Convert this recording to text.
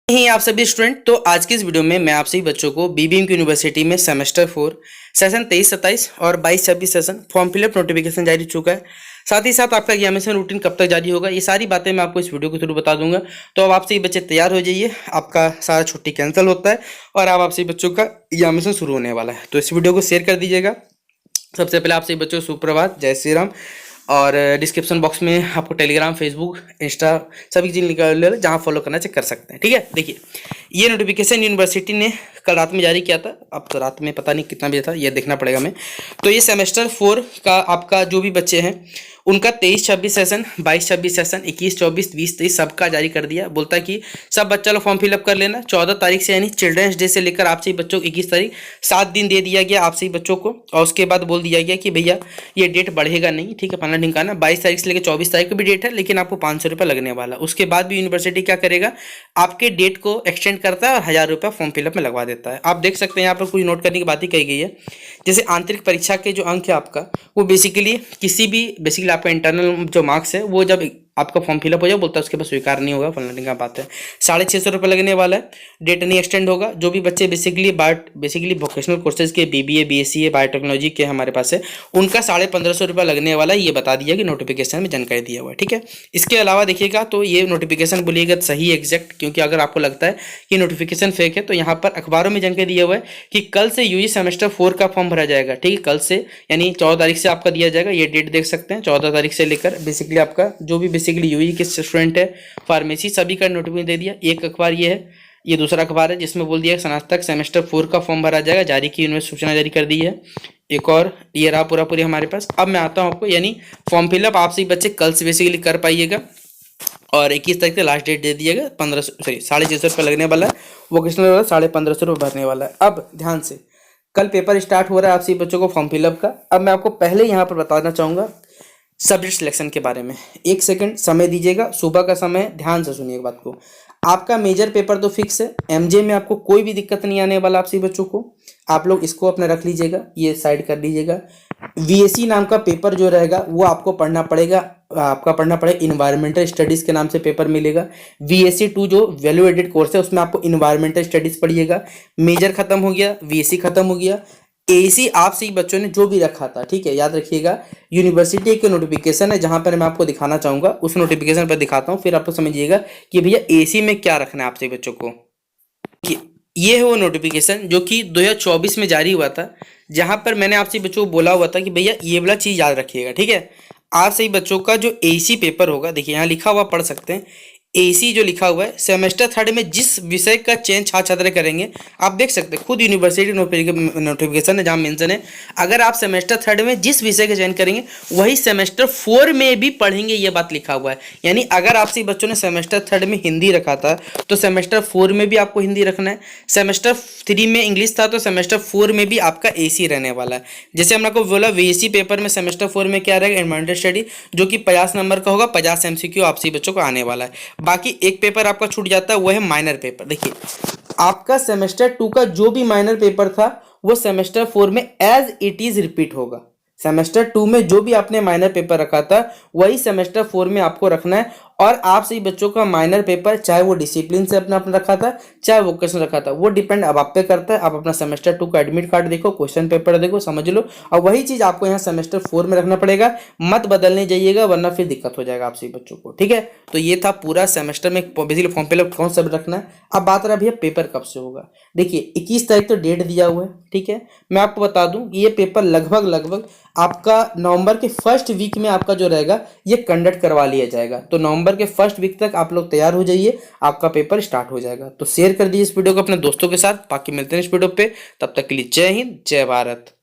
ही आप सभी स्टूडेंट। तो आज की इस वीडियो में मैं आप सभी बच्चों को बीबीएम की यूनिवर्सिटी में सेमेस्टर 4 सेशन 23-27 और 22-26 सेशन फॉर्म फिलअप नोटिफिकेशन जारी हो चुका है। साथ ही साथ आपका एग्जामिनेशन रूटीन कब तक जारी होगा, ये सारी बातें मैं आपको इस वीडियो के थ्रू बता दूंगा। तो अब आप सभी बच्चे तैयार हो जाइए, आपका सारा छुट्टी कैंसिल होता है और अब आप सभी बच्चों का एग्जामिनेशन शुरू होने वाला है। तो इस वीडियो को शेयर कर दीजिएगा। सबसे पहले आप सभी बच्चों को सुप्रभात, जय श्री राम। और डिस्क्रिप्शन बॉक्स में आपको टेलीग्राम, फेसबुक, इंस्टा सभी चीज़ निकाल जहाँ फॉलो करना चेक कर सकते हैं। ठीक है, देखिए ये नोटिफिकेशन यूनिवर्सिटी ने कल रात में जारी किया था। अब तो रात में पता नहीं कितना बजे था, ये देखना पड़ेगा हमें। तो ये सेमेस्टर 4 का आपका जो भी बच्चे हैं उनका 23-26 सेशन, 22-26 सेशन, 21-24, 20-23 सबका जारी कर दिया। बोलता है कि सब बच्चा लोग फॉर्म फिलअप कर लेना 14 तारीख से, यानी चिल्ड्रंस डे से लेकर आप सभी बच्चों को 21 तारीख 7 दिन दे दिया गया आप सभी बच्चों को। और उसके बाद बोल दिया गया कि भैया ये डेट बढ़ेगा नहीं, ठीक है, 15 दिन का ना, 22 तारीख से लेकर 24 तारीख को भी डेट है, लेकिन आपको 500 रुपये लगने वाला। उसके बाद भी यूनिवर्सिटी क्या करेगा, आपके डेट को एक्सटेंड करता है और 1000 रुपये फॉर्म फिलअप में लगवा देता है। आप देख सकते हैं यहाँ पर कुछ नोट करने की बात ही कही गई है। जैसे आंतरिक परीक्षा के जो अंक है आपका, वो बेसिकली आपका इंटरनल जो मार्क्स है वो जब आपका फॉर्म फिलअप हो जाए, बोलता है उसके पास स्वीकार नहीं होगा, फलना का बात है। 650 रुपये लगने वाला है, डेट नहीं एक्सटेंड होगा। जो भी बच्चे बेसिकली वोकेशनल कोर्सेज के बीबीए, बीएससी, बायोटेक्नोलॉजी के हमारे पास है, उनका 1550 रुपये लगने वाला है। ये बता दिया कि नोटिफिकेशन में जानकारी दिया हुआ है। ठीक है, इसके अलावा देखिएगा तो ये नोटिफिकेशन बोलिएगा सही एग्जैक्ट, क्योंकि अगर आपको लगता है कि नोटिफिकेशन फेक है तो यहाँ पर अखबारों में जानकारी दिया हुआ है कि कल से यूजी सेमेस्टर 4 का फॉर्म भरा जाएगा। ठीक है, कल से यानी 14 तारीख से आपका दिया जाएगा। ये डेट देख सकते हैं, 14 तारीख से लेकर बेसिकली आपका जो भी बेसिकली यूजी के स्टूडेंट है, फार्मेसी, सभी का नोटिफिकेशन दे दिया। एक अखबार ये है, ये दूसरा अखबार है जिसमें बोल दिया स्नातक सेमेस्टर 4 का फॉर्म भरा जाएगा, जारी की यूनिवर्सिटी सूचना जारी कर दी है। एक और ये रहा पूरी हमारे पास। अब मैं आता हूँ आपको, यानी फॉर्म फिलअप आप सभी बच्चे कल से बेसिकली कर पाइएगा और 21 तारीख से लास्ट डेट दे दिएगा। 650 रुपये लगने वाला है, वोकेशनल वाला 1550 रुपये भरने वाला है। अब ध्यान से, कल पेपर स्टार्ट हो रहा है आप सभी बच्चों को फॉर्म फिलअप का। अब मैं आपको पहले यहाँ पर बताना चाहूँगा सब्जेक्ट सिलेक्शन के बारे में। एक सेकंड समय दीजिएगा, सुबह का समय, ध्यान से सुनिए बात को। आपका मेजर पेपर तो फिक्स है, एमजे में आपको कोई भी दिक्कत नहीं आने वाला आप सभी बच्चों को। आप लोग इसको अपने रख लीजिएगा, ये साइड कर लीजिएगा। वीएससी नाम का पेपर जो रहेगा वो आपको पढ़ना पड़ेगा, इन्वायरमेंटल स्टडीज़ के नाम से पेपर मिलेगा। वीएससी 2 जो वैल्यू एडेड कोर्स है उसमें आपको इन्वायरमेंटल स्टडीज़ पढ़िएगा। मेजर खत्म हो गया, वीएससी खत्म हो गया। एसी आप सही बच्चों ने जो भी रखा था, ठीक है, याद रखिएगा। यूनिवर्सिटी के नोटिफिकेशन है जहां पर मैं आपको दिखाना चाहूंगा, उस नोटिफिकेशन पर दिखाता हूं, फिर आप लोग समझिएगा कि भैया एसी में क्या रखना है आप सही बच्चों को। ये है वो नोटिफिकेशन जो कि 2024 में जारी हुआ था, जहां पर मैंने आप सही बच्चों को बोला हुआ था कि भैया ये वाला चीज़ याद रखिएगा। ठीक है, आप सही बच्चों का जो एसी पेपर होगा, देखिए यहाँ लिखा हुआ पढ़ सकते हैं, एसी जो लिखा हुआ है, सेमेस्टर 3 में जिस विषय का चयन छात्र छात्र करेंगे, आप देख सकते हैं खुद यूनिवर्सिटी नोटिफिकेशन है जहाँ मेंशन है, अगर आप सेमेस्टर 3 में जिस विषय का चयन करेंगे वही सेमेस्टर 4 में भी पढ़ेंगे, ये बात लिखा हुआ है। यानी अगर आपसे बच्चों ने सेमेस्टर 3 में हिंदी रखा था तो सेमेस्टर 4 में भी आपको हिंदी रखना है। सेमेस्टर 3 में इंग्लिश था तो सेमेस्टर 4 में भी आपका एसी रहने वाला है। जैसे हमने आपको बोला वीएससी पेपर में सेमेस्टर 4 में क्या रहेगा, एनवायरमेंटल स्टडी, जो कि 50 नंबर का होगा, 50 एमसीक्यू आपसे बच्चों को आने वाला है। बाकी एक पेपर आपका छूट जाता है, वो है माइनर पेपर। देखिए आपका सेमेस्टर 2 का जो भी माइनर पेपर था वो सेमेस्टर 4 में एज इट इज रिपीट होगा। सेमेस्टर 2 में जो भी आपने माइनर पेपर रखा था वही सेमेस्टर 4 में आपको रखना है। और आप सही बच्चों का माइनर पेपर चाहे वो डिसिप्लिन से अपना रखा था चाहे वोकेशनल रखा था, वो डिपेंड अब आप पे करता है। आप अपना सेमेस्टर 2 का एडमिट कार्ड देखो, क्वेश्चन पेपर देखो, समझ लो, और वही चीज आपको यहाँ सेमेस्टर 4 में रखना पड़ेगा। मत बदलने जाइएगा वरना फिर दिक्कत हो जाएगा आप सही बच्चों को। ठीक है, तो ये था पूरा सेमेस्टर में बेसिकली फॉर्म फिलअप कौन सा रखना है। अब बात रहा भैया पेपर कब से होगा। देखिए 21 तारीख तो डेट दिया हुआ है, ठीक है। मैं आपको बता दूं ये पेपर लगभग आपका नवंबर के फर्स्ट वीक में आपका जो रहेगा ये कंडक्ट करवा लिया जाएगा। तो नवंबर के फर्स्ट वीक तक आप लोग तैयार हो जाइए, आपका पेपर स्टार्ट हो जाएगा। तो शेयर कर दीजिए इस वीडियो को अपने दोस्तों के साथ। बाकी मिलते हैं इस वीडियो पे, तब तक के लिए जय हिंद, जय भारत।